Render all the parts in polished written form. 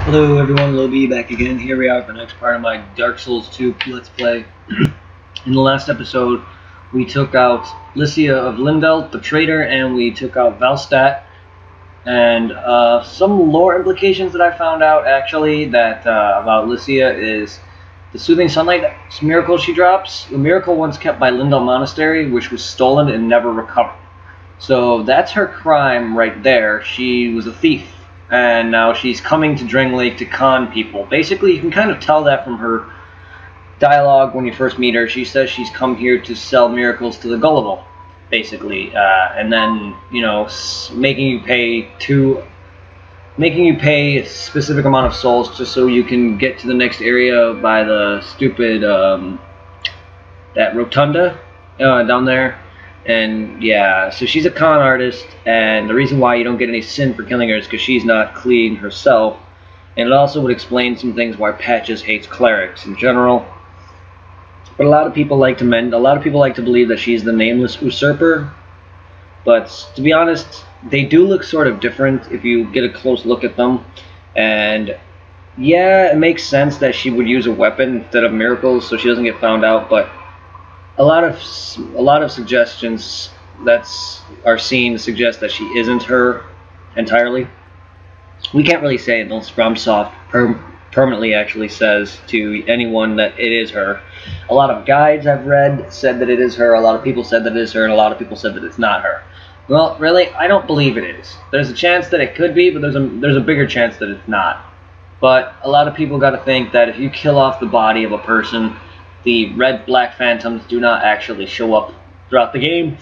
Hello everyone, Lobby back again. Here we are for the next part of my Dark Souls 2 Let's Play. In the last episode, we took out Lycia of Lindelt, the traitor, and we took out Valstat. And some lore implications that I found out, actually, that about Lycia is the Soothing Sunlight miracle she drops. The miracle once kept by Lindelt Monastery, which was stolen and never recovered. So that's her crime right there. She was a thief. And now she's coming to Drangleic to con people. Basically, you can kind of tell that from her dialogue when you first meet her. She says she's come here to sell miracles to the gullible, basically, and then, you know, making you pay a specific amount of souls just so you can get to the next area by the stupid that rotunda down there. And yeah, so she's a con artist, and the reason why you don't get any sin for killing her is because she's not clean herself. And it also would explain some things why Patches hates clerics in general. But a lot of people like to believe that she's the nameless usurper. But to be honest, they do look sort of different if you get a close look at them. And yeah, it makes sense that she would use a weapon instead of miracles so she doesn't get found out, but a lot of suggestions that are seen suggest that she isn't her entirely. We can't really say it unless FromSoft permanently actually says to anyone that it is her. A lot of guides I've read said that it is her, a lot of people said that it is her, and a lot of people said that it's not her. Well, really, I don't believe it is. There's a chance that it could be, but there's a bigger chance that it's not. But a lot of people got to think that if you kill off the body of a person, the red-black phantoms do not actually show up throughout the game.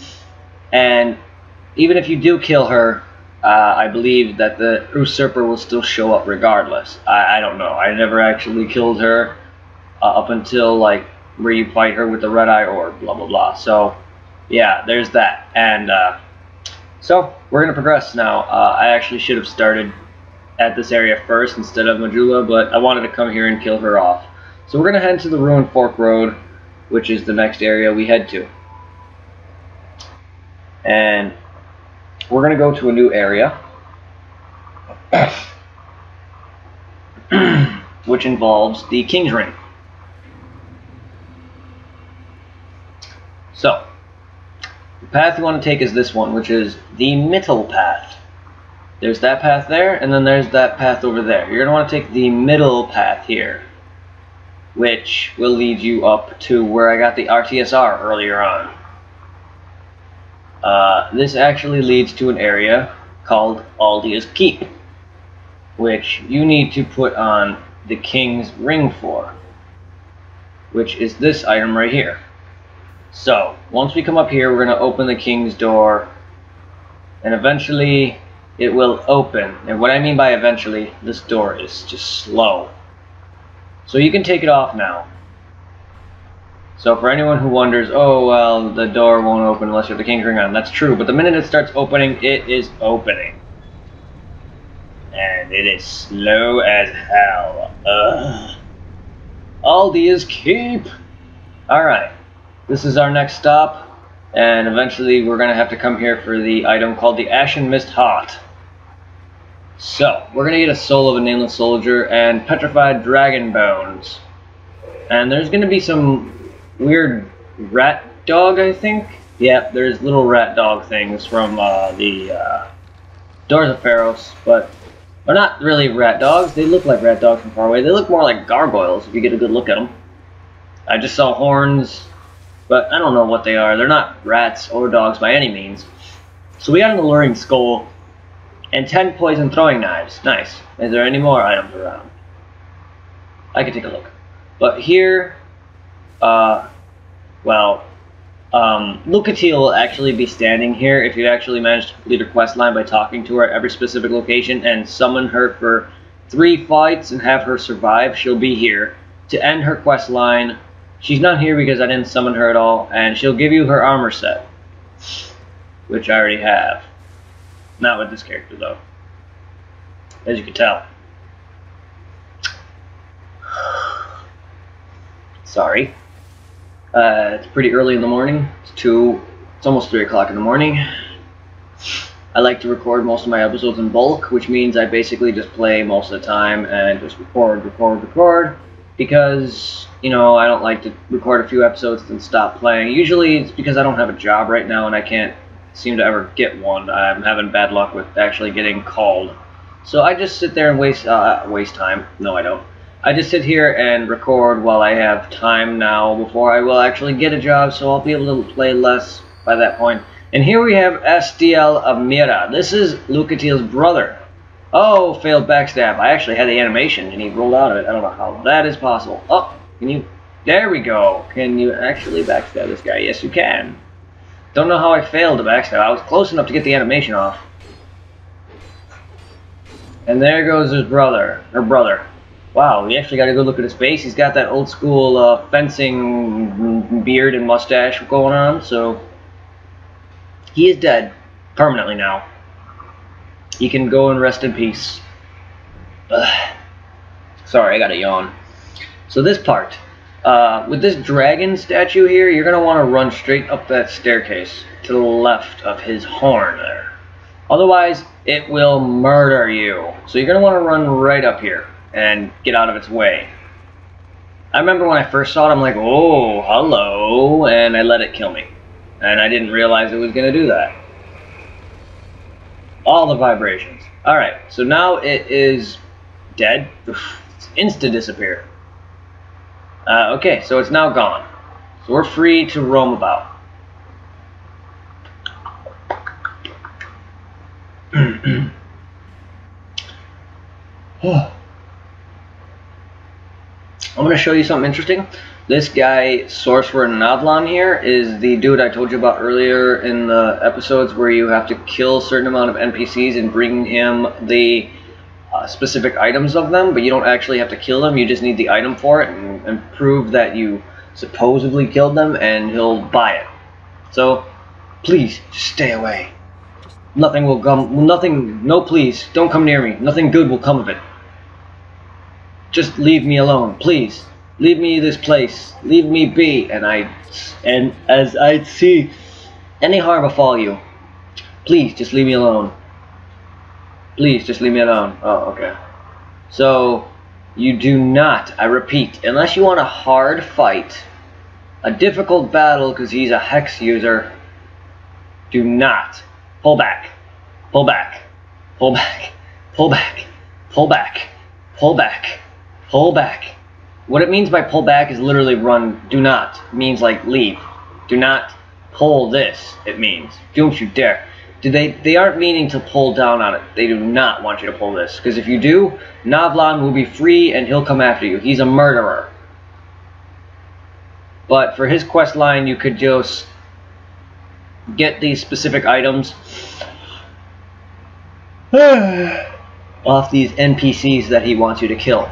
And even if you do kill her, I believe that the usurper will still show up regardless. I don't know. I never actually killed her up until, like, where you fight her with the red-eye orb, blah, blah, blah. So, yeah, there's that. And so, we're going to progress now. I actually should have started at this area first instead of Majula, but I wanted to come here and kill her off. So we're going to head to the Ruined Fork Road, which is the next area we head to. And we're going to go to a new area, which involves the King's Ring. So, the path you want to take is this one, which is the middle path. There's that path there, and then there's that path over there. You're going to want to take the middle path here, which will lead you up to where I got the RTSR earlier on. This actually leads to an area called Aldia's Keep, which you need to put on the King's Ring for, which is this item right here. So, once we come up here, we're going to open the King's door, and eventually it will open. And what I mean by eventually, this door is just slow. So you can take it off now. So for anyone who wonders, oh, well, the door won't open unless you have the King's Ring on. That's true, but the minute it starts opening, it is opening. And it is slow as hell. Aldia's Keep! Alright, this is our next stop, and eventually we're going to have to come here for the item called the Ashen Mist Haunt. So, we're going to get a soul of a nameless soldier and petrified dragon bones. And there's going to be some weird rat dog, I think? Yep, there's little rat dog things from the Doors of Pharos, but they're not really rat dogs. They look like rat dogs from far away. They look more like gargoyles if you get a good look at them. I just saw horns, but I don't know what they are. They're not rats or dogs by any means. So we got an alluring skull and 10 poison throwing knives. Nice. Is there any more items around? I can take a look. But here, Lucatiel will actually be standing here if you actually manage to complete her quest line by talking to her at every specific location and summon her for 3 fights and have her survive. She'll be here to end her quest line. She's not here because I didn't summon her at all, and she'll give you her armor set, which I already have. Not with this character, though, as you can tell. Sorry. It's pretty early in the morning. It's almost 3 o'clock in the morning. I like to record most of my episodes in bulk, which means I basically just play most of the time and just record, because, you know, I don't like to record a few episodes and stop playing. Usually it's because I don't have a job right now and I can't seem to ever get one. I'm having bad luck with actually getting called. So I just sit there and waste time. No, I don't. I just sit here and record while I have time now before I will actually get a job, so I'll be able to play less by that point. And here we have Estiel Amira. This is Lucatiel's brother. Oh, failed backstab. I actually had the animation and he rolled out of it. I don't know how that is possible. Oh, can you... There we go. Can you actually backstab this guy? Yes, you can. Don't know how I failed to backstab. I was close enough to get the animation off. And there goes his brother. Her brother. Wow, we actually got a good look at his face. He's got that old school fencing beard and mustache going on, so he is dead permanently now. He can go and rest in peace. Sorry, I got a yawn. So this part, with this dragon statue here, you're going to want to run straight up that staircase to the left of his horn there. Otherwise, it will murder you. So you're going to want to run right up here and get out of its way. I remember when I first saw it, I'm like, oh, hello, and I let it kill me. And I didn't realize it was going to do that. All the vibrations. Alright, so now it is dead. It's insta-disappear. Okay, so it's now gone. So we're free to roam about. I'm going to show you something interesting. This guy, Sorcerer Navlan here, is the dude I told you about earlier in the episodes where you have to kill a certain amount of NPCs and bring him the specific items of them, but you don't actually have to kill them, you just need the item for it and prove that you supposedly killed them, and he'll buy it. So, please, just stay away. Nothing will come, no please, don't come near me. Nothing good will come of it. Just leave me alone, please. Leave me this place. Leave me be. And as I see any harm befall you, please just leave me alone. Please just leave me alone. Oh, okay. So you do not, I repeat, unless you want a hard fight, a difficult battle because he's a hex user, do not pull back. Pull back. Pull back. Pull back. Pull back. Pull back. Pull back. What it means by pull back is literally run. Do not means like leave. Do not pull this. It means don't you dare. They aren't meaning to pull down on it. They do not want you to pull this, because if you do, Navlan will be free and he'll come after you. He's a murderer. But for his quest line, you could just get these specific items off these NPCs that he wants you to kill.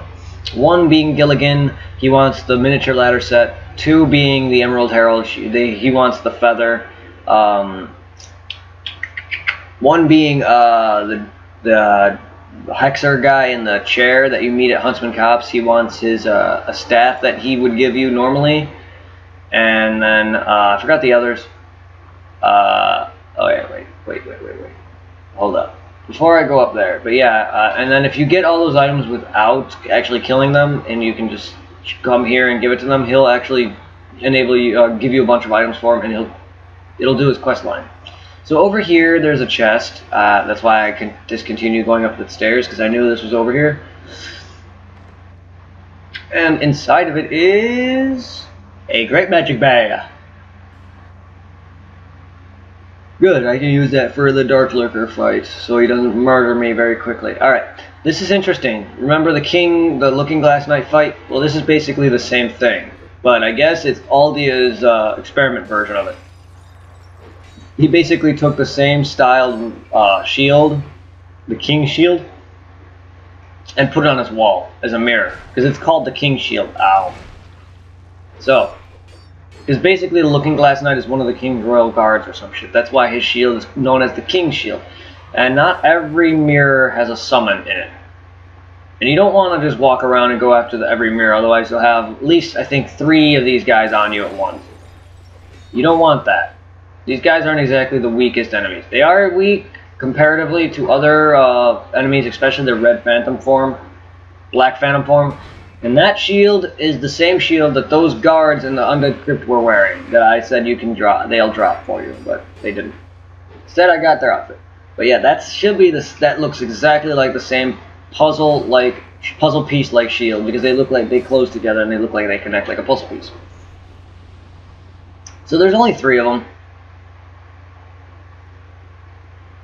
One being Gilligan, he wants the miniature ladder set. Two being the Emerald Herald, he wants the feather. One being the Hexer guy in the chair that you meet at Huntsman Copse. He wants his a staff that he would give you normally. And then I forgot the others. Oh yeah, wait. Hold up. Before I go up there, but yeah, and then if you get all those items without actually killing them, and you can just come here and give it to them, he'll actually enable you, give you a bunch of items for him, and it'll do his quest line. So over here, there's a chest. That's why I can discontinue going up the stairs, because I knew this was over here. And inside of it is a great magic bag. Good, I can use that for the Dark Lurker fight, so he doesn't murder me very quickly. Alright, this is interesting. Remember the Looking Glass Knight fight? Well, this is basically the same thing, but I guess it's Aldia's experiment version of it. He basically took the same styled shield, the King Shield, and put it on his wall as a mirror, because it's called the King Shield. Ow. So, because basically the Looking Glass Knight is one of the King's Royal Guards or some shit. That's why his shield is known as the King Shield. And not every mirror has a summon in it. And you don't want to just walk around and go after every mirror, otherwise you'll have at least, I think, 3 of these guys on you at once. You don't want that. These guys aren't exactly the weakest enemies. They are weak, comparatively to other enemies, especially the red phantom form, black phantom form. And that shield is the same shield that those guards in the Undead Crypt were wearing. That I said you can drop, they'll drop for you, but they didn't. Instead, I got their outfit. But yeah, that should be this. That looks exactly like the same puzzle piece like shield, because they look like they close together and they look like they connect like a puzzle piece. So there's only 3 of them,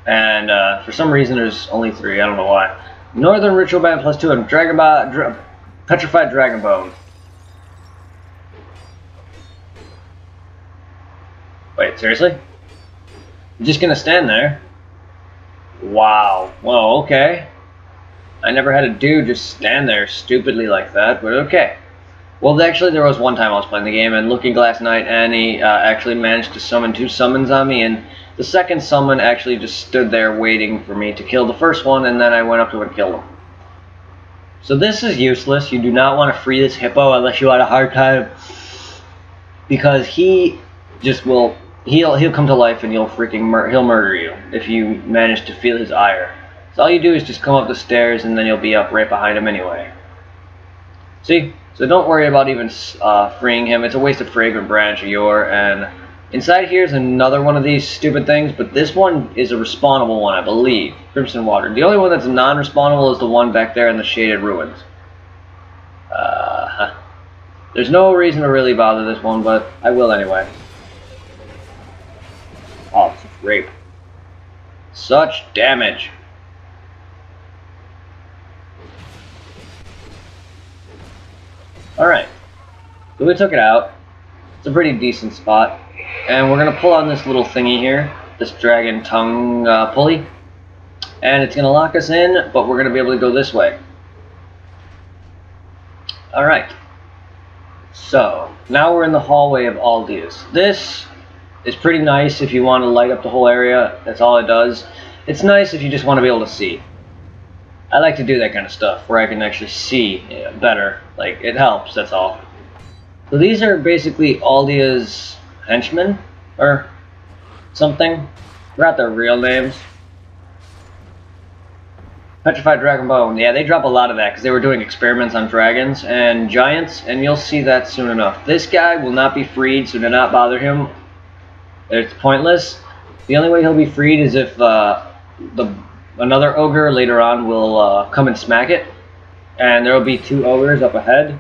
and for some reason there's only 3. I don't know why. Northern Ritual Band +2 and Petrified Dragon Bone. Wait, seriously? You're just gonna stand there? Wow. Well, okay. I never had a dude just stand there stupidly like that, but okay. Well, actually, there was one time I was playing the game, and Looking Glass Knight Annie actually managed to summon 2 summons on me, and the second summon actually just stood there waiting for me to kill the first one, and then I went up to it and killed him. So this is useless. You do not want to free this hippo unless you had a hard time, because he just will. He'll come to life and he'll murder you if you manage to feel his ire. So all you do is just come up the stairs, and then you'll be up right behind him anyway. See? So don't worry about even freeing him. It's a waste of Fragrant Branch or Yor. And inside here is another one of these stupid things, but this one is a respawnable one, I believe. Crimson Water. The only one that's non-respawnable is the one back there in the Shaded Ruins. There's no reason to really bother this one, but I will anyway. Oh, it's a rape. Such damage. Alright, so we took it out. It's a pretty decent spot. And we're going to pull on this little thingy here, this dragon tongue pulley. And it's going to lock us in, but we're going to be able to go this way. Alright, so now we're in the hallway of Aldeus. This is pretty nice if you want to light up the whole area. That's all it does. It's nice if you just want to be able to see. I like to do that kind of stuff where I can actually see better. Like, it helps, that's all. So these are basically Aldea's henchmen, or something. Forgot their real names. Petrified Dragon Bone. Yeah, they drop a lot of that because they were doing experiments on dragons and giants, and you'll see that soon enough. This guy will not be freed, so do not bother him. It's pointless. The only way he'll be freed is if another ogre later on will come and smack it, and there will be 2 ogres up ahead.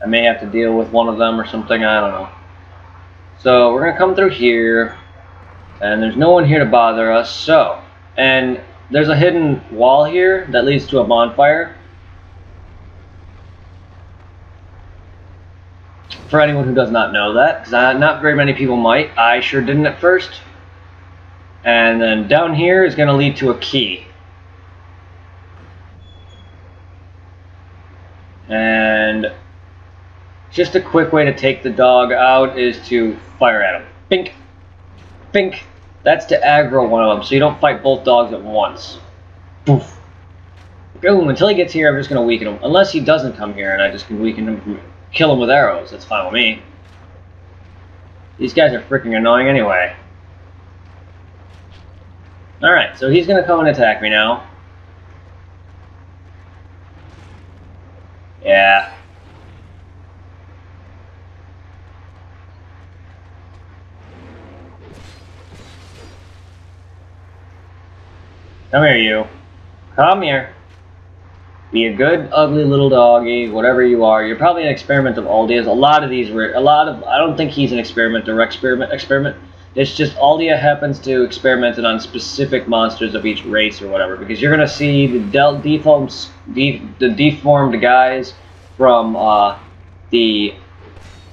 I may have to deal with one of them or something, I don't know. So we're gonna come through here, and there's no one here to bother us. So, and there's a hidden wall here that leads to a bonfire. For anyone who does not know that, because not very many people might. I sure didn't at first. And then down here is going to lead to a key. And just a quick way to take the dog out is to fire at him. Bink! Bink! That's to aggro one of them, so you don't fight both dogs at once. Poof! Boom! Until he gets here, I'm just going to weaken him. Unless he doesn't come here and I just can weaken him. Kill him with arrows, that's fine with me. These guys are freaking annoying anyway. Alright, so he's gonna come and attack me now. Yeah. Come here, you. Come here. Be a good, ugly little doggy, whatever you are. You're probably an experiment of Aldea's. I don't think he's an experiment or experiment. It's just Aldea happens to experiment on specific monsters of each race or whatever. Because you're going to see the deformed guys from the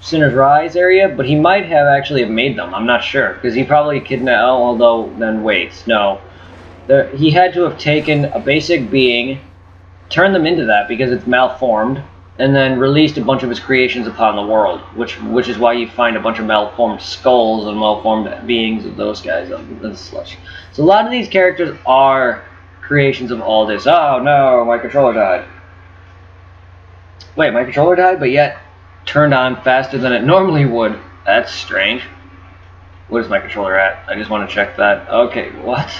Sinner's Rise area, but he might have actually made them. I'm not sure. Because he probably kidnapped, although, then wait, no. He had to have taken a basic being, turned them into that because it's malformed, and then released a bunch of his creations upon the world, which is why you find a bunch of malformed skulls and malformed beings of those guys and such. So a lot of these characters are creations of all this. Oh no, my controller died. Wait, my controller died, but yet turned on faster than it normally would. That's strange. What is my controller at? I just want to check that. Okay, what?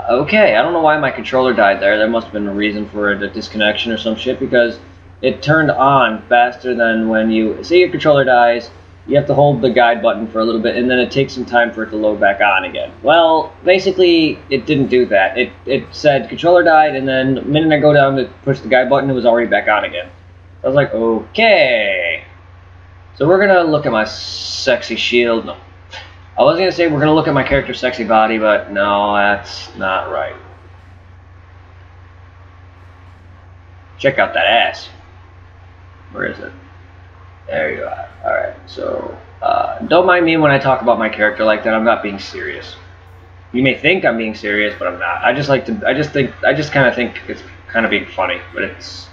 Okay, I don't know why my controller died there. There must have been a reason for a disconnection or some shit, because it turned on faster than when you... Say your controller dies, you have to hold the guide button for a little bit, and then it takes some time for it to load back on again. Well, basically, it didn't do that. It said controller died, and then the minute I go down to push the guide button, it was already back on again. I was like, okay. So we're going to look at my sexy shield. No. I was going to say we're going to look at my character's sexy body, but no, that's not right. Check out that ass. Where is it? There you are. Alright, so don't mind me when I talk about my character like that. I'm not being serious. You may think I'm being serious, but I'm not. I just kind of think it's kind of being funny, but it's,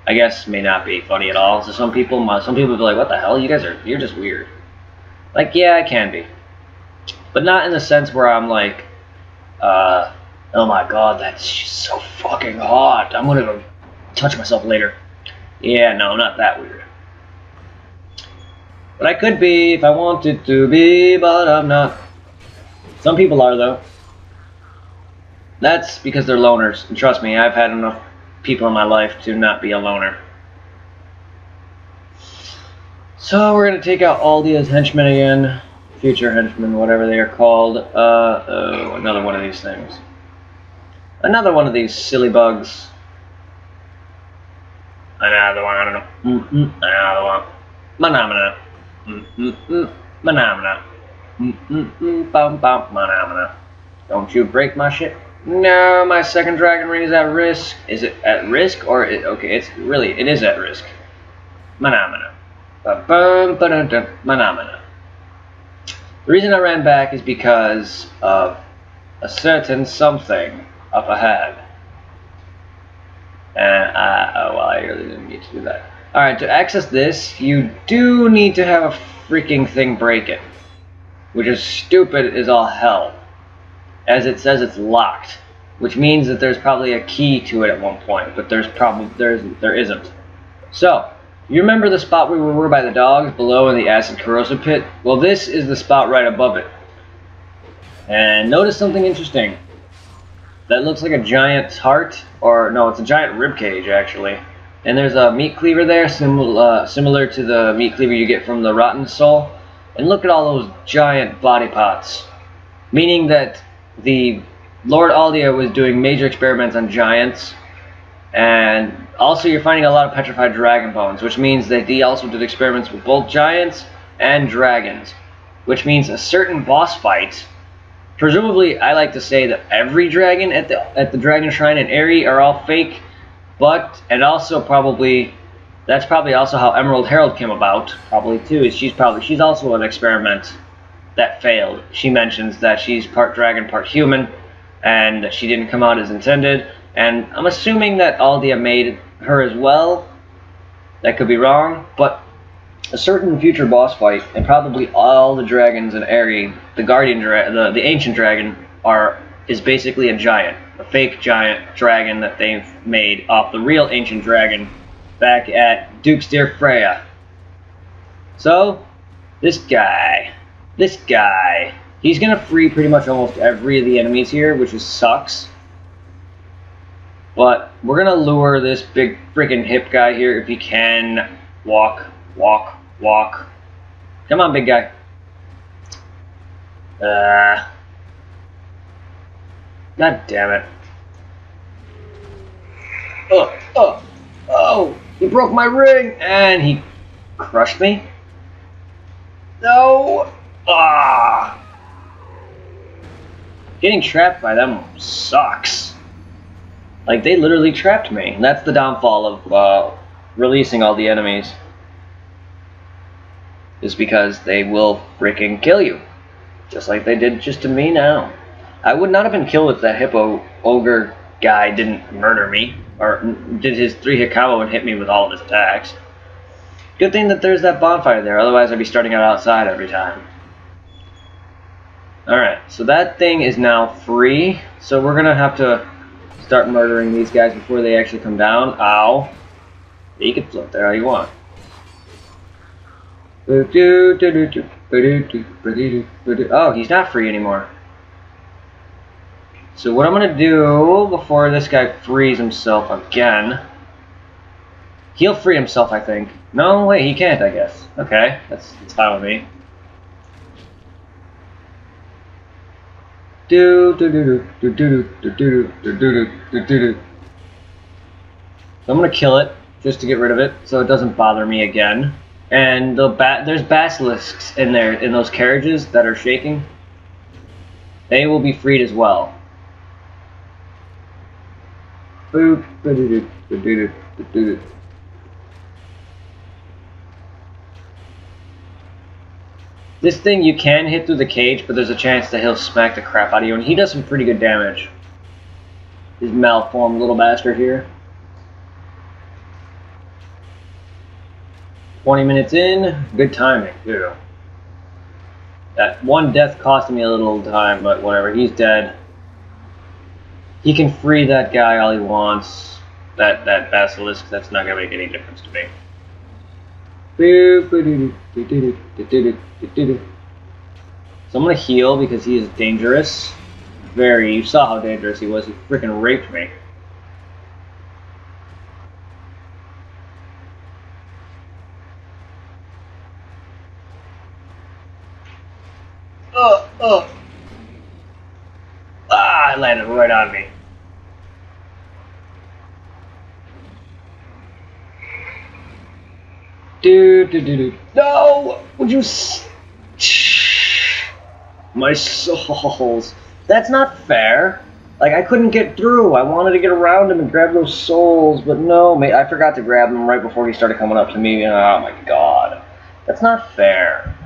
I guess, may not be funny at all. So some people will be like, what the hell? You're just weird. Like, yeah, I can be. But not in the sense where I'm like, oh my god, that's so fucking hot. I'm gonna go touch myself later. Yeah, no, not that weird. But I could be if I wanted to be, but I'm not. Some people are, though. That's because they're loners. And trust me, I've had enough people in my life to not be a loner. So we're gonna take out all these henchmen again. Future henchmen, whatever they are called. Oh, another one of these things. Another one of these silly bugs. Another one, I don't know. Another one. Manamana. Manamana. Bum bum manamana. Don't you break my shit. No, my second dragon ring is at risk. Is it at risk or okay? It is at risk. Manamana. Ba-bum ba-dum-dum. Manamana. The reason I ran back is because of a certain something up ahead. And well, I really didn't need to do that. Alright, to access this, you do need to have a freaking thing break it. Which is stupid as all hell. As it says it's locked. Which means that there's probably a key to it at one point, but there isn't. So, you remember the spot where we were by the dogs, below in the acid corrosive pit? Well, this is the spot right above it. And notice something interesting. That looks like a giant heart, or no, it's a giant rib cage actually. And there's a meat cleaver there, similar to the meat cleaver you get from the Rotten Soul. And look at all those giant body pots. Meaning that the Lord Aldia was doing major experiments on giants. And also you're finding a lot of petrified dragon bones, which means that he also did experiments with both giants and dragons. Which means a certain boss fight, presumably I like to say that every dragon at the Dragon Shrine in Aerie are all fake, but, and also probably, that's probably also how Emerald Herald came about, probably too, is she's also an experiment that failed. She mentions that she's part dragon, part human, and she didn't come out as intended. And I'm assuming that Aldia made her as well. That could be wrong, but a certain future boss fight, and probably all the dragons in Aerie, the guardian the ancient dragon, is basically a giant, a fake giant dragon that they've made off the real ancient dragon back at Duke's Dear Freya. So, this guy, he's gonna free pretty much almost every of the enemies here, which sucks. But we're gonna lure this big freaking hip guy here if he can walk. Come on, big guy. God damn it. Oh, he broke my ring and he crushed me. No. Getting trapped by them sucks. Like, they literally trapped me. And that's the downfall of releasing all the enemies. Is because they will freaking kill you. Just like they did just to me now. I would not have been killed if that hippo ogre guy didn't murder me. Or did his 3-hit combo and hit me with all of his attacks. Good thing that there's that bonfire there. Otherwise I'd be starting out outside every time. Alright, so that thing is now free. So we're going to have to start murdering these guys before they actually come down. Ow. You can float there all you want. Oh, he's not free anymore. So what I'm going to do before this guy frees himself again... He'll free himself, I think. No, wait, he can't, I guess. Okay, that's fine with me. So I'm gonna kill it just to get rid of it, so it doesn't bother me again. And there's basilisks in there in those carriages that are shaking. They will be freed as well. This thing you can hit through the cage, but there's a chance that he'll smack the crap out of you, and he does some pretty good damage. His malformed little bastard here. 20 minutes in, good timing, too. That one death costed me a little time, but whatever, he's dead. He can free that guy all he wants. That basilisk, that's not gonna make any difference to me. So I'm gonna heal because he is dangerous. You saw how dangerous he was. He freaking raped me. Ah, it landed right on me. No! Would you... My souls. That's not fair. Like, I couldn't get through. I wanted to get around him and grab those souls, but no, mate, I forgot to grab them right before he started coming up to me. Oh my god. That's not fair.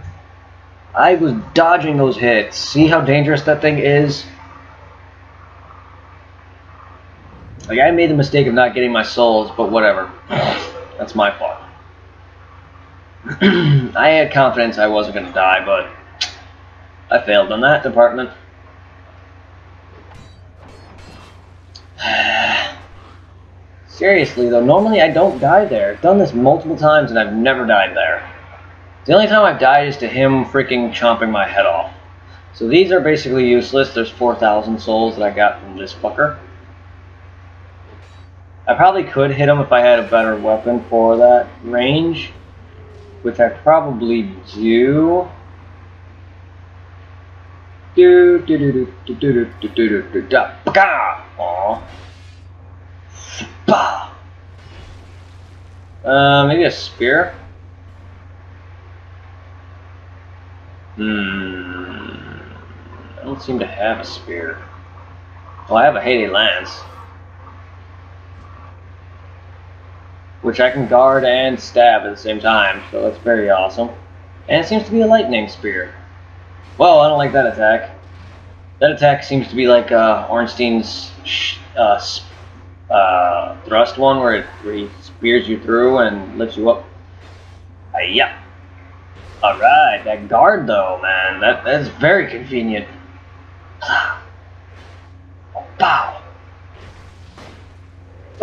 I was dodging those hits. See how dangerous that thing is? Like, I made the mistake of not getting my souls, but whatever. That's my fault. I had confidence I wasn't going to die, but I failed in that department. Seriously, though, normally I don't die there. I've done this multiple times and I've never died there. The only time I've died is to him freaking chomping my head off. So these are basically useless. There's 4,000 souls that I got from this fucker. I probably could hit him if I had a better weapon for that range, which I probably do. Maybe a spear? I don't seem to have a spear. Well, I have a Hades Lance, which I can guard and stab at the same time, so that's very awesome. And it seems to be a lightning spear. Well, I don't like that attack. That attack seems to be like Ornstein's thrust one, where he spears you through and lifts you up. Yeah. Alright, that guard though, man, that's very convenient. Oh, pow.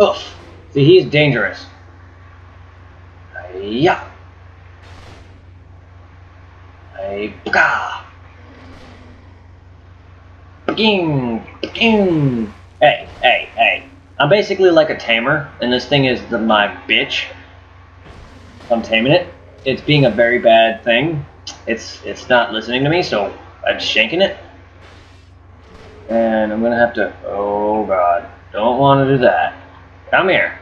Oof. See, he's dangerous. Yeah. Hey, hey. I'm basically like a tamer, and this thing is my bitch. I'm taming it. It's being a very bad thing. It's not listening to me, so I'm shanking it. And I'm gonna have to... Oh god. Don't want to do that. Come here.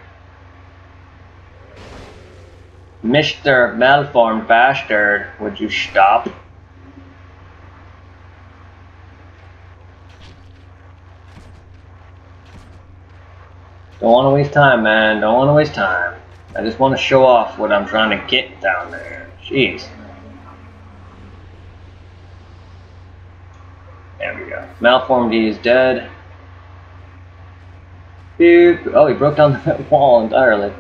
Mr. Malformed Bastard, would you stop? Don't want to waste time, man. Don't want to waste time. I just want to show off what I'm trying to get down there. Jeez. There we go. Malformed D is dead. Boop. Oh, he broke down the wall entirely.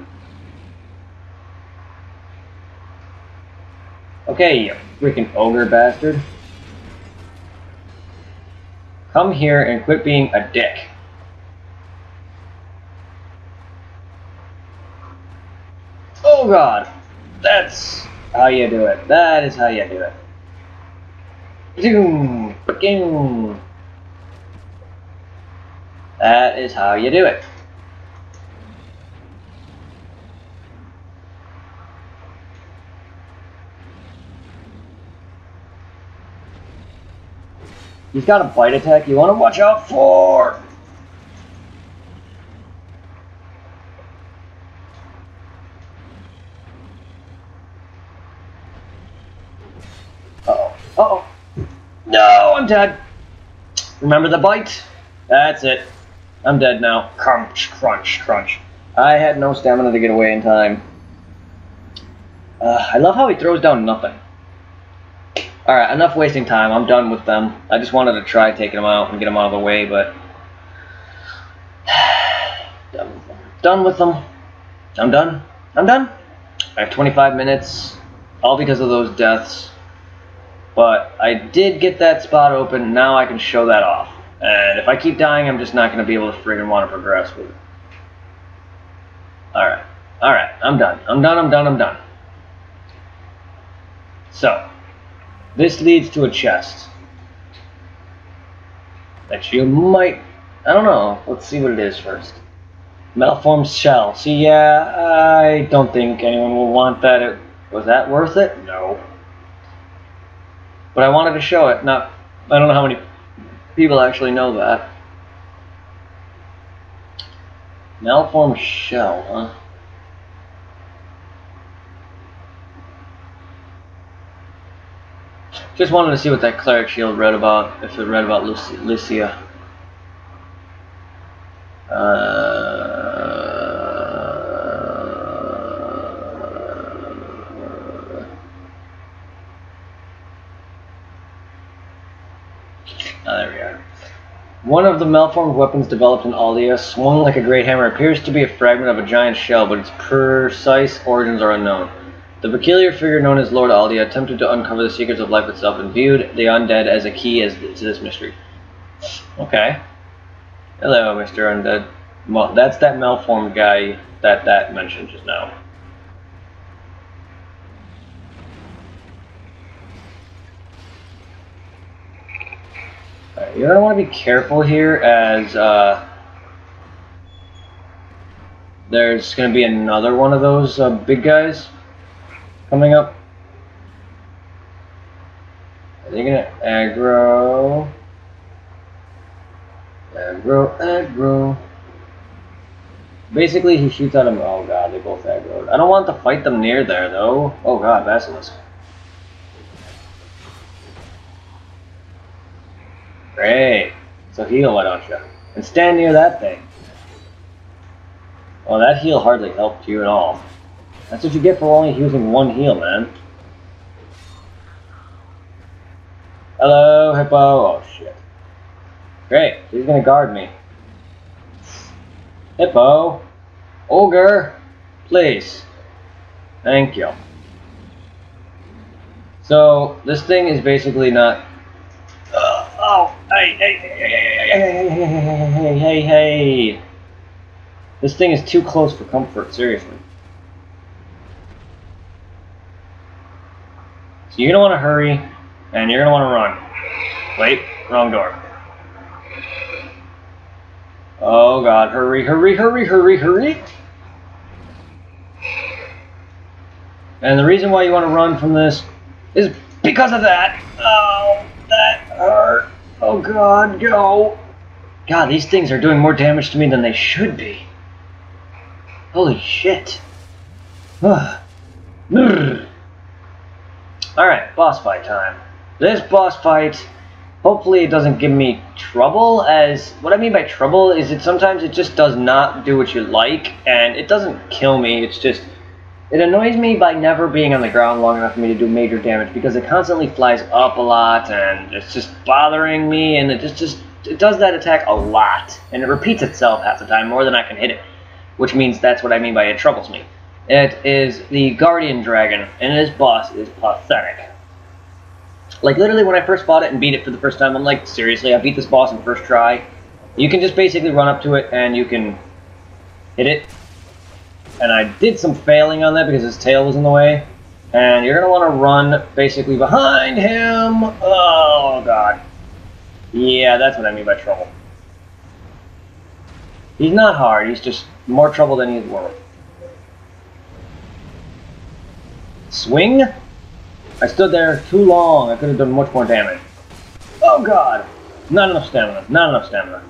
Okay, you freaking ogre bastard. Come here and quit being a dick. Oh god. That's how you do it. That is how you do it. Zoom. Boom. That is how you do it. He's got a bite attack you want to watch out for. Uh-oh. Uh-oh. No, I'm dead. Remember the bite? That's it. I'm dead now. Crunch, crunch, crunch. I had no stamina to get away in time. I love how he throws down nothing. Alright, enough wasting time. I'm done with them. I just wanted to try taking them out and get them out of the way, but... done with them. I'm done. I'm done. I have 25 minutes, all because of those deaths. But I did get that spot open. Now I can show that off. And if I keep dying, I'm just not going to be able to friggin' want to progress with it. Alright. Alright, I'm done. I'm done, I'm done, I'm done. So... this leads to a chest that you might, I don't know, let's see what it is first. Malformed shell. See, yeah, I don't think anyone will want that. Was that worth it? No. But I wanted to show it, I don't know how many people actually know that. Malformed shell, huh? Just wanted to see what that cleric shield read about, if it read about Lycia. There we are. One of the malformed weapons developed in Aldia, swung like a great hammer, appears to be a fragment of a giant shell, but its precise origins are unknown. The peculiar figure known as Lord Aldia attempted to uncover the secrets of life itself and viewed the undead as a key to this mystery. Okay. Hello, Mr. Undead. Well, that's that malformed guy that mentioned just now. Alright, you're gonna want to be careful here as there's gonna be another one of those big guys coming up. Are they gonna aggro? Aggro. Basically, he shoots at him. Oh god, they both aggroed. I don't want to fight them near there, though. Oh god, Basilisk. Great. So heal, why don't you? And stand near that thing. Well, that heal hardly helped you at all. That's what you get for only using one heal, man. Hello, Hippo. Oh, shit. Great. He's gonna guard me. Hippo. Ogre. Please. Thank you. So, this thing is basically not... Hey. This thing is too close for comfort, seriously. So you're going to want to hurry, and you're going to want to run. Wait, wrong door. Oh god, hurry. And the reason why you want to run from this is because of that. Oh, that hurt. Oh god, go. God, these things are doing more damage to me than they should be. Holy shit. Alright, boss fight time. This boss fight, hopefully it doesn't give me trouble, as what I mean by trouble is that sometimes it just does not do what you like, and it doesn't kill me, it's just, it annoys me by never being on the ground long enough for me to do major damage, because it constantly flies up a lot, and it's just bothering me, and it does that attack a lot, and it repeats itself half the time more than I can hit it, which means that's what I mean by it troubles me. It is the Guardian Dragon, and this boss is pathetic. Like, literally, when I first fought it and beat it for the first time, I'm like, seriously, I beat this boss in the first try? You can just basically run up to it, and you can hit it. And I did some failing on that because his tail was in the way. And you're going to want to run basically behind him. Oh, God. Yeah, that's what I mean by trouble. He's not hard. He's just more trouble than he's worth. Swing? I stood there too long. I could have done much more damage. Oh, God. Not enough stamina. Not enough stamina.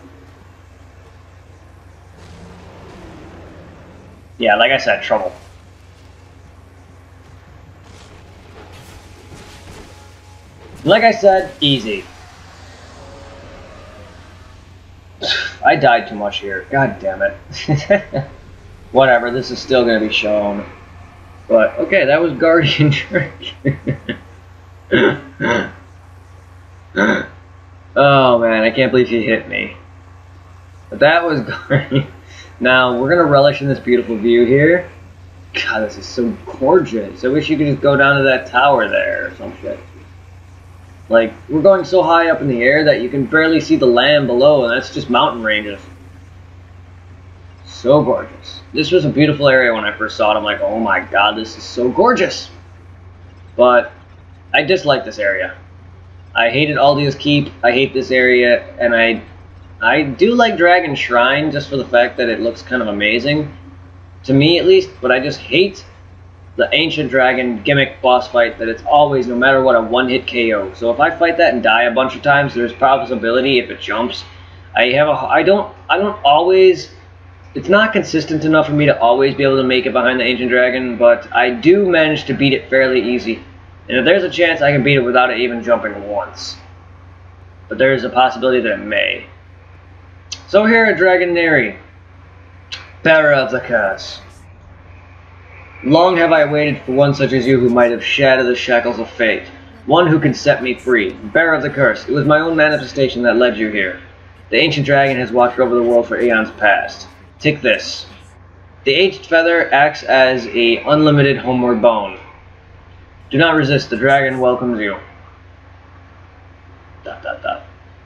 Yeah, like I said, trouble. Like I said, easy. I died too much here. God damn it. Whatever, this is still going to be shown. But, okay, that was Guardian Dragon. Oh, man, I can't believe he hit me. But that was Guardian. Now, we're going to relish in this beautiful view here. God, this is so gorgeous. I wish you could just go down to that tower there or some shit. Like, we're going so high up in the air that you can barely see the land below, and that's just mountain ranges. So gorgeous. This was a beautiful area when I first saw it. I'm like, oh my god, this is so gorgeous. But I dislike this area. I hated Aldia's Keep. I hate this area, and I do like Dragon Shrine just for the fact that it looks kind of amazing. To me, at least, but I just hate the Ancient Dragon gimmick boss fight that it's always, no matter what, a one-hit KO. So if I fight that and die a bunch of times, there's possibility if it jumps. I don't always, it's not consistent enough for me to always be able to make it behind the Ancient Dragon, but I do manage to beat it fairly easy. And if there's a chance I can beat it without it even jumping once. But there is a possibility that it may. So here at Dragonary, Bearer of the Curse. Long have I waited for one such as you who might have shattered the shackles of fate. One who can set me free. Bearer of the Curse, it was my own manifestation that led you here. The Ancient Dragon has watched over the world for eons past. Take this. The Aged Feather acts as a unlimited homeward bone. Do not resist, the dragon welcomes you. ...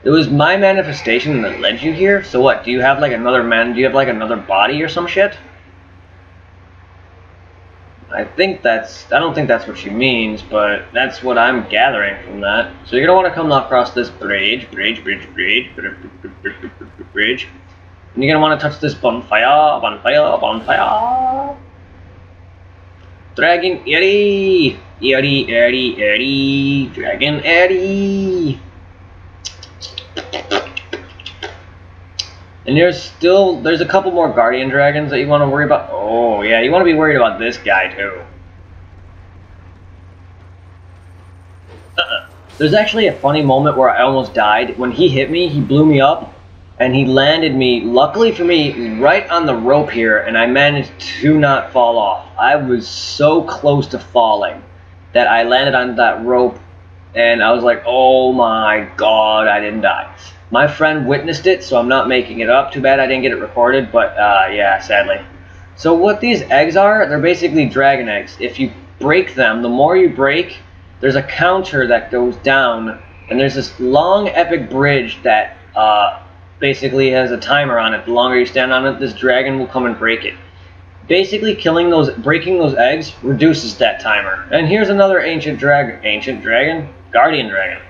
It was my manifestation that led you here? So what, do you have like another do you have like another body or some shit? I don't think that's what she means, but that's what I'm gathering from that. So you're gonna want to come across this bridge. And you're gonna want to touch this bonfire. Dragon Eddy! Dragon Eddy! And there's a couple more Guardian Dragons that you want to worry about. Oh, yeah, you want to be worried about this guy, too. There's actually a funny moment where I almost died. When he hit me, he blew me up, and he landed me, luckily for me, right on the rope here, and I managed to not fall off. I was so close to falling that I landed on that rope, and I was like, oh my god, I didn't die. My friend witnessed it, so I'm not making it up. Too bad I didn't get it recorded, but yeah, sadly. So what these eggs are, they're basically dragon eggs. If you break them, the more you break, there's a counter that goes down, and there's this long epic bridge that basically has a timer on it. The longer you stand on it, this dragon will come and break it. Basically, breaking those eggs reduces that timer. And here's another Guardian Dragon.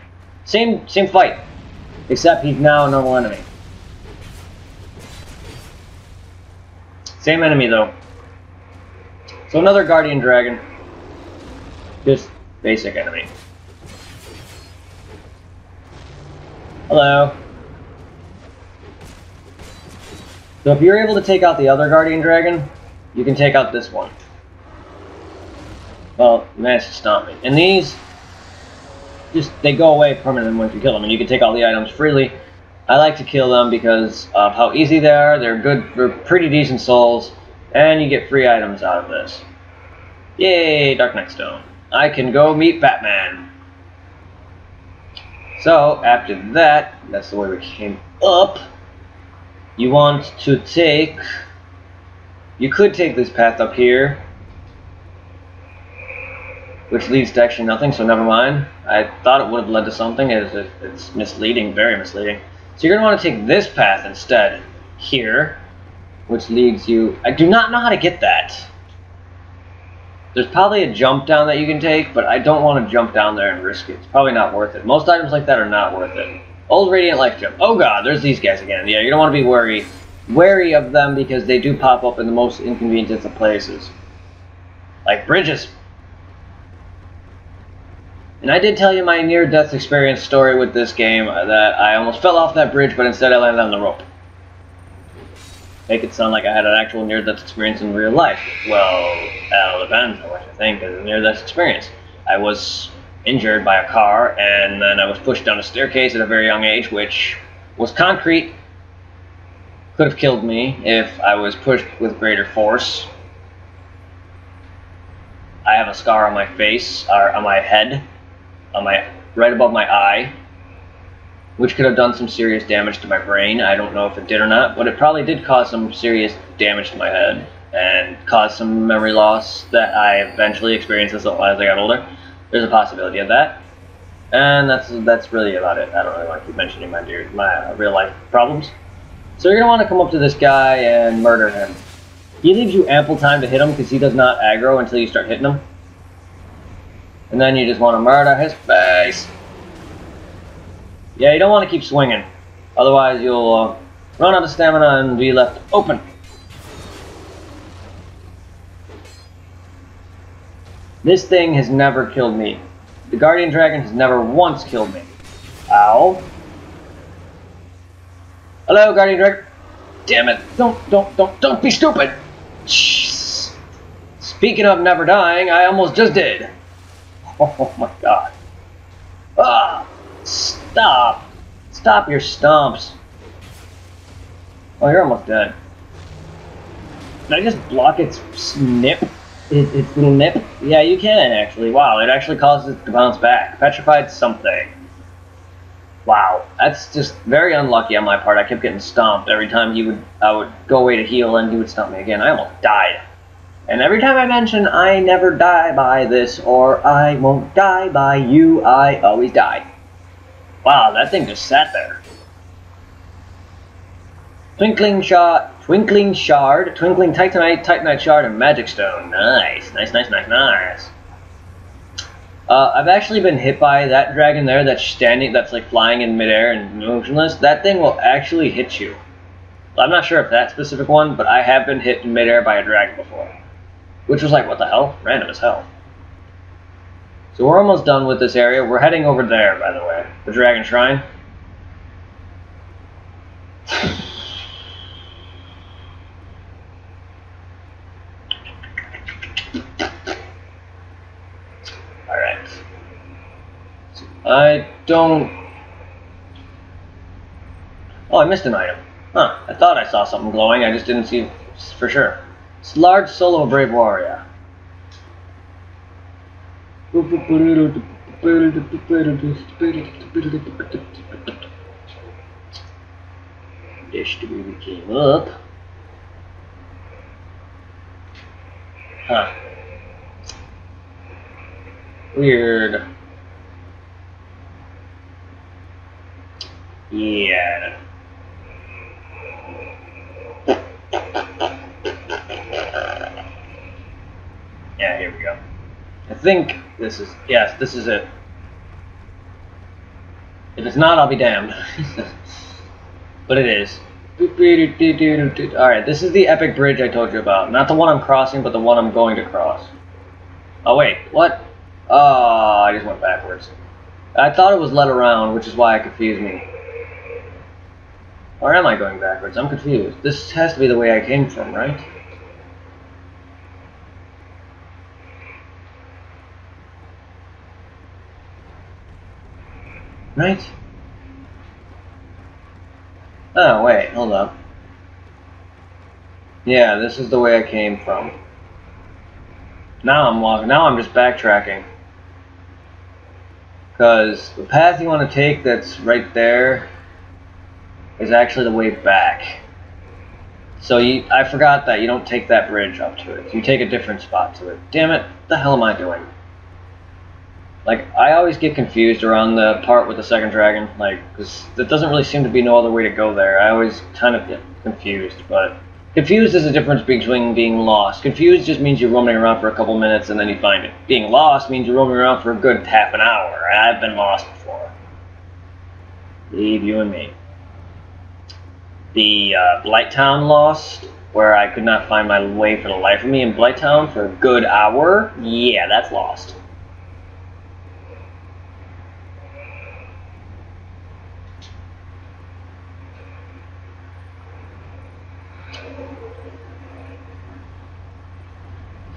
Same fight. Except he's now a normal enemy. Same enemy though. So another Guardian Dragon. Just basic enemy. Hello. So if you're able to take out the other Guardian Dragon, you can take out this one. Well, you managed to stomp me. And these, they go away permanently once you kill them, and you can take all the items freely. I like to kill them because of how easy they are. They're pretty decent souls, and you get free items out of this. Yay, Dark Knight Stone. I can go meet Batman. So, after that, that's the way we came up. You want to take... You could take this path up here, which leads to actually nothing, so never mind. I thought it would have led to something. It's misleading, very misleading. So you're going to want to take this path instead, here, which leads you... I do not know how to get that. There's probably a jump down that you can take, but I don't want to jump down there and risk it. It's probably not worth it. Most items like that are not worth it. Old Radiant Life Gem. Oh god, there's these guys again. Yeah, you don't want to be wary of them because they do pop up in the most inconvenient of places. Like bridges. And I did tell you my near-death experience story with this game, that I almost fell off that bridge, but instead I landed on the rope. Make it sound like I had an actual near-death experience in real life. Well, that all depends on what you think is a near-death experience. I was injured by a car, and then I was pushed down a staircase at a very young age, which was concrete. Could have killed me if I was pushed with greater force. I have a scar on my face, or on my head, right above my eye, which could have done some serious damage to my brain. I don't know if it did or not, but it probably did cause some serious damage to my head and cause some memory loss that I eventually experienced as I got older. There's a possibility of that, and that's really about it. I don't really want to keep mentioning my real life problems. So you're gonna want to come up to this guy and murder him. He leaves you ample time to hit him because he does not aggro until you start hitting him. And then you just want to murder his face. Yeah, you don't want to keep swinging. Otherwise you'll run out of stamina and be left open. This thing has never killed me. The Guardian Dragon has never once killed me. Ow. Hello, Guardian Dragon. Damn it. Don't be stupid. Jeez. Speaking of never dying, I almost just did. Oh my god. Ah! Stop! Stop your stomps. Oh, you're almost dead. Can I just block its snip? Its little nip? Yeah, you can actually. Wow, it actually causes it to bounce back. Petrified something. Wow, that's just very unlucky on my part. I kept getting stomped every time I would go away to heal and he would stomp me again. I almost died. And every time I mention I never die by this or I won't die by you, I always die. Wow, that thing just sat there. Twinkling Shard, Twinkling Titanite, Titanite Shard, and Magic Stone. Nice. I've actually been hit by that dragon there that's like flying in midair and motionless. That thing will actually hit you. I'm not sure if that specific one, but I have been hit in midair by a dragon before. Which was like, what the hell? Random as hell. So we're almost done with this area. We're heading over there, by the way. The Dragon Shrine. Alright. I don't... Oh, I missed an item. Huh. I thought I saw something glowing. I just didn't see for sure. It's large soul of a brave warrior. Dish to be came up. Huh. Weird. Yeah. Yeah, here we go. I think this is, yes, this is it. If it's not, I'll be damned. But it is. Alright, this is the epic bridge I told you about. Not the one I'm crossing, but the one I'm going to cross. Oh wait, what? Oh, I just went backwards. I thought it was led around, which is why it confused me. Or am I going backwards? I'm confused. This has to be the way I came from, right? Right? Oh, wait, hold up. Yeah, this is the way I came from. Now I'm walking. Now I'm just backtracking. Because the path you want to take that's right there is actually the way back. So I forgot that you don't take that bridge up to it. You take a different spot to it. Damn it, what the hell am I doing? Like, I always get confused around the part with the second dragon, like, because there doesn't really seem to be no other way to go there. I always kind of get confused, but Confused is the difference between being lost. Confused just means you're roaming around for a couple minutes and then you find it. Being lost means you're roaming around for a good half an hour. I've been lost before. Leave you and me. The Blighttown Lost, where I could not find my way for the life of me in Blighttown for a good hour. Yeah, that's lost.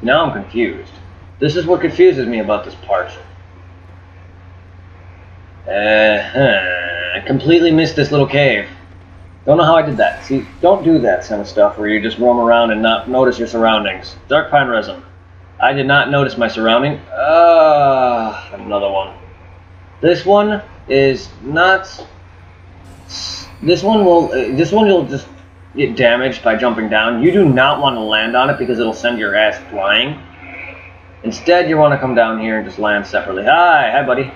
Now I'm confused. This is what confuses me about this part. I completely missed this little cave. Don't know how I did that. See, don't do that kind of stuff where you just roam around and not notice your surroundings. Dark Pine Resin. I did not notice my surrounding. Another one. This one is not... This one you'll just get damaged by jumping down. You do not want to land on it because it'll send your ass flying. Instead, you want to come down here and just land separately. Hi buddy.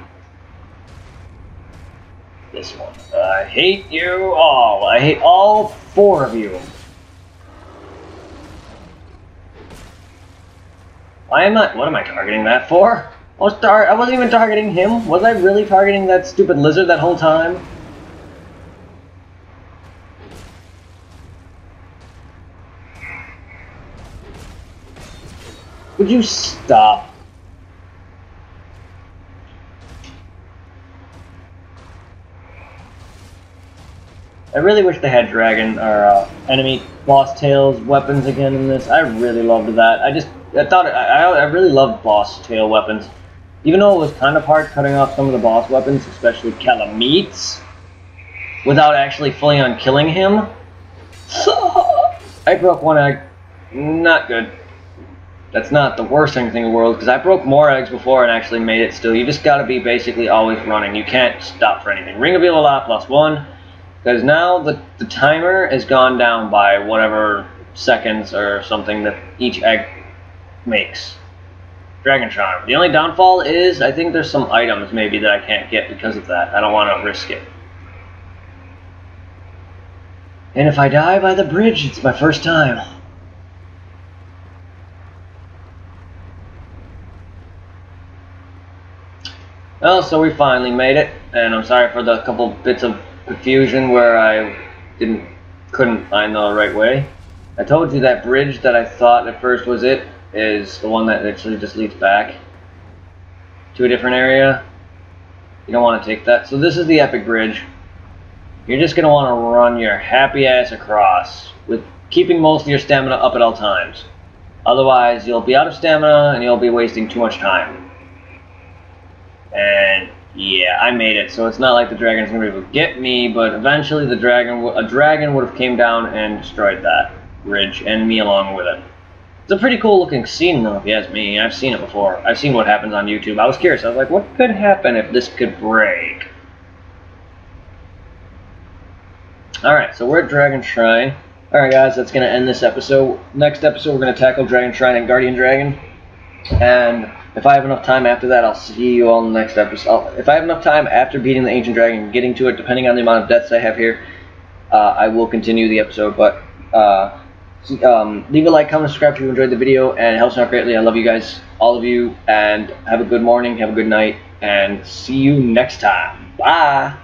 This one. I hate you all. I hate all 4 of you. What am I targeting that for? I wasn't even targeting him. Was I really targeting that stupid lizard that whole time? Would you stop? I really wish they had dragon or enemy boss tails weapons again in this. I really loved that. I really loved boss tail weapons, even though it was kind of hard cutting off some of the boss weapons, especially Calameets, without actually fully on killing him. I broke 1 egg. Not good. That's not the worst thing in the world, because I broke more eggs before and actually made it still. You just gotta be basically always running. You can't stop for anything. Ring of Elola +1, because now the timer has gone down by whatever seconds or something that each egg makes. Dragon Charm. The only downfall is I think there's some items maybe that I can't get because of that. I don't want to risk it. And if I die by the bridge, it's my first time. Well, so we finally made it, and I'm sorry for the couple bits of confusion where I couldn't find the right way. I told you that bridge that I thought at first was it is the one that actually just leads back to a different area. You don't want to take that. So this is the epic bridge. You're just going to want to run your happy ass across with keeping most of your stamina up at all times. Otherwise, you'll be out of stamina and you'll be wasting too much time. And yeah, I made it, so it's not like the dragon's gonna be able to get me, but eventually a dragon would have came down and destroyed that bridge, and me along with it. It's a pretty cool looking scene though, if you ask me. I've seen it before. I've seen what happens on YouTube. I was curious. I was like, what could happen if this could break? Alright, so we're at Dragon Shrine. Alright guys, that's gonna end this episode. Next episode we're gonna tackle Dragon Shrine and Guardian Dragon. And if I have enough time after that, I'll see you all in the next episode. If I have enough time after beating the Ancient Dragon and getting to it, depending on the amount of deaths I have here, I will continue the episode. But leave a like, comment, subscribe if you enjoyed the video, and it helps me out greatly. I love you guys, all of you, and have a good morning, have a good night, and see you next time. Bye!